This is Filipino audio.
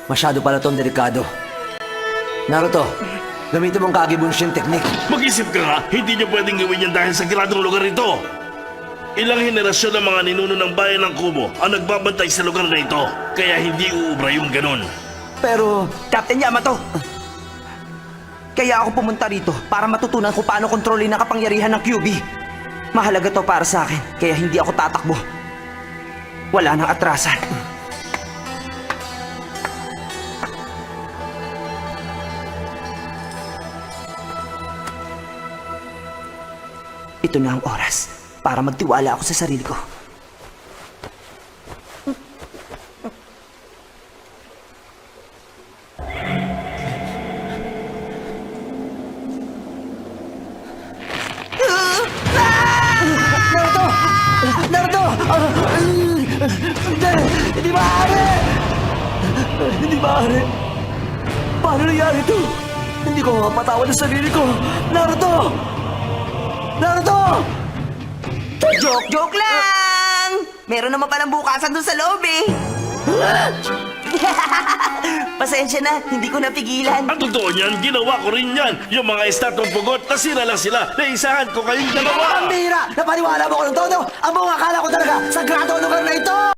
Masyado pala tong delikado. Naruto, gamitin mong Kage-Bunshin technique. Mag-isip ka nga, hindi niyo pwedeng gawin yan dahil sa sagradong lugar ito. Ilang henerasyon ng mga ninuno ng bayan ng Kumo ang nagbabantay sa lugar na ito. Kaya hindi uubra yung ganun. Pero, Captain Yamato! Kaya ako pumunta rito para matutunan kung paano kontrolin ang kapangyarihan ng QB. Mahalaga to para sa akin, kaya hindi ako tatakbo. Wala nang atrasan. Ito na ang oras para magtiwala ako sa sarili ko. Naruto! Hindi maaari! Hindi maaari! Paano nangyari ito? Hindi ko mapatawad ang sarili ko! Naruto! Naruto! Joke lang! Meron naman palang bukasan dun sa loob eh. Pasensya na, hindi ko napigilan. Ang totoo niyan, ginawa ko rin yan. Yung mga estatong pugot, nasira lang sila. Naisahan ko kayong dalawa. Ang bihira! Napaniwala mo ko ng todo! Ang buong akala ko talaga, sagrado ang lugar na ito!